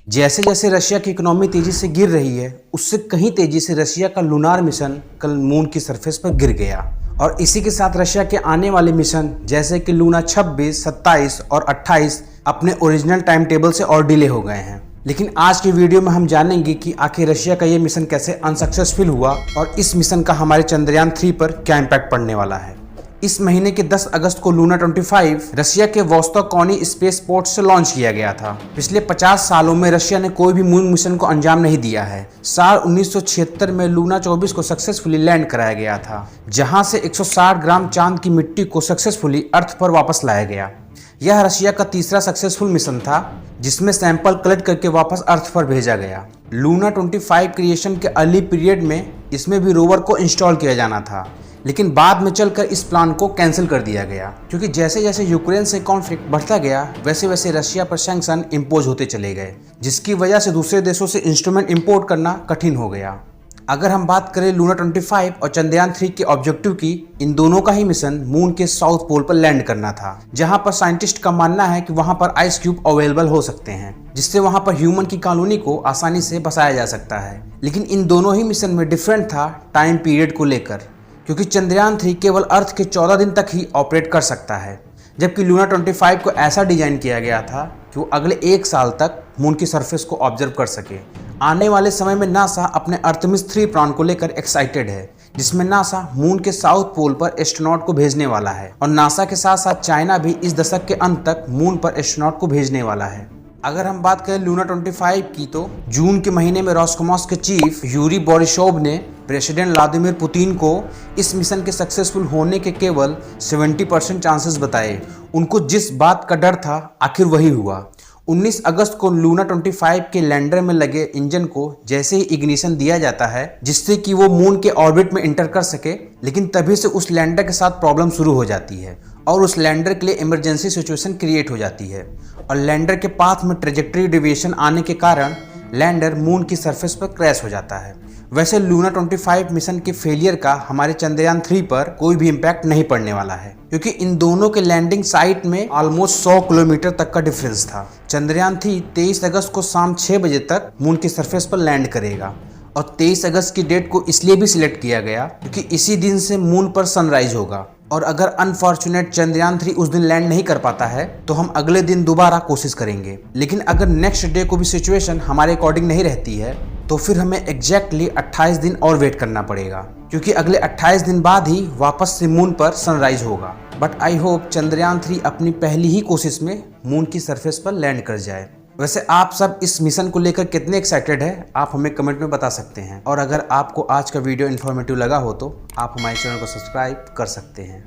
जैसे जैसे रशिया की इकोनॉमी तेजी से गिर रही है, उससे कहीं तेजी से रशिया का लूनार मिशन कल मून की सरफेस पर गिर गया। और इसी के साथ रशिया के आने वाले मिशन जैसे कि लूना 26, 27 और 28 अपने ओरिजिनल टाइम टेबल से और डिले हो गए हैं। लेकिन आज की वीडियो में हम जानेंगे कि आखिर रशिया का ये मिशन कैसे अनसक्सेसफुल हुआ और इस मिशन का हमारे चंद्रयान 3 पर क्या इम्पैक्ट पड़ने वाला है। इस महीने के 10 अगस्त को लूना 25 रशिया के वोस्तोकॉनी स्पेस पोर्ट से लॉन्च किया गया था। पिछले 50 सालों में रशिया ने कोई भी मून मिशन को अंजाम नहीं दिया है। साल 1976 में लूना 24 को सक्सेसफुली लैंड कराया गया था, जहां से 160 ग्राम चांद की मिट्टी को सक्सेसफुली अर्थ पर वापस लाया गया। यह रशिया का तीसरा सक्सेसफुल मिशन था जिसमें सैंपल कलेक्ट करके वापस अर्थ पर भेजा गया। लूना 25 क्रिएशन के अर्ली पीरियड में इसमें भी रोवर को इंस्टॉल किया जाना था, लेकिन बाद में चलकर इस प्लान को कैंसिल कर दिया गया, क्योंकि जैसे जैसे यूक्रेन से कॉन्फ्लिक्ट बढ़ता गया वैसे वैसे रशिया पर सैंक्शन इम्पोज होते चले गए, जिसकी वजह से दूसरे देशों से इंस्ट्रूमेंट इंपोर्ट करना कठिन हो गया। अगर हम बात करें लूना 25 और चंद्रयान 3 के ऑब्जेक्टिव की, इन दोनों का ही मिशन मून के साउथ पोल पर लैंड करना था, जहां पर साइंटिस्ट का मानना है कि वहां पर आइस क्यूब अवेलेबल हो सकते हैं, जिससे वहां पर ह्यूमन की कॉलोनी को आसानी से बसाया जा सकता है। लेकिन इन दोनों ही मिशन में डिफरेंट था टाइम पीरियड को लेकर, क्योंकि चंद्रयान 3 केवल अर्थ के 14 दिन तक ही ऑपरेट कर सकता है, जबकि लूना 25 को ऐसा डिजाइन किया गया था कि वो अगले 1 साल तक मून की सरफेस को ऑब्जर्व कर सके। आने वाले समय में नासा अपने आर्टेमिस 3 प्लान को लेकर एक्साइटेड है, जिसमें नासा मून के साउथ पोल पर एस्ट्रोनॉट को भेजने वाला है, और नासा के साथ साथ चाइना भी इस दशक के अंत तक मून पर एस्ट्रोनॉट को भेजने वाला है। अगर हम बात करें लूना 25 की, तो जून के महीने में रोस्कोमोस के चीफ यूरी बोरिसोव ने प्रेसिडेंट व्लादिमीर पुतिन को इस मिशन के सक्सेसफुल होने के केवल 70% चांसेस बताए। उनको जिस बात का डर था आखिर वही हुआ। 19 अगस्त को लूना 25 के लैंडर में लगे इंजन को जैसे ही इग्निशन दिया जाता है, जिससे कि वो मून के ऑर्बिट में इंटर कर सके, लेकिन तभी से उस लैंडर के साथ प्रॉब्लम शुरू हो जाती है और उस लैंडर के लिए इमरजेंसी सिचुएशन क्रिएट हो जाती है, और लैंडर के पाथ में ट्रेजेक्टरी डेविएशन आने के कारण लैंडर मून की सरफेस पर क्रैश हो जाता है। वैसे लूना 25 मिशन के फेलियर का हमारे चंद्रयान 3 पर कोई भी इम्पैक्ट नहीं पड़ने वाला है, क्योंकि इन दोनों के लैंडिंग साइट में ऑलमोस्ट 100 किलोमीटर तक का डिफरेंस था। चंद्रयान 3 23 अगस्त को शाम 6 बजे तक मून की सरफेस पर लैंड करेगा, और 23 अगस्त की डेट को इसलिए भी सिलेक्ट किया गया क्योंकि इसी दिन से मून पर सनराइज होगा। और अगर अनफॉर्चुनेट चंद्रयान 3 उस दिन लैंड नहीं कर पाता है तो हम अगले दिन दोबारा कोशिश करेंगे। लेकिन अगर नेक्स्ट डे को भी सिचुएशन हमारे अकॉर्डिंग नहीं रहती है तो फिर हमें एग्जैक्टली 28 दिन और वेट करना पड़ेगा, क्योंकि अगले 28 दिन बाद ही वापस से मून पर सनराइज होगा। बट आई होप चंद्रयान 3 अपनी पहली ही कोशिश में मून की सरफेस पर लैंड कर जाए। वैसे आप सब इस मिशन को लेकर कितने एक्साइटेड है, आप हमें कमेंट में बता सकते हैं। और अगर आपको आज का वीडियो इन्फॉर्मेटिव लगा हो तो आप हमारे चैनल को सब्सक्राइब कर सकते हैं।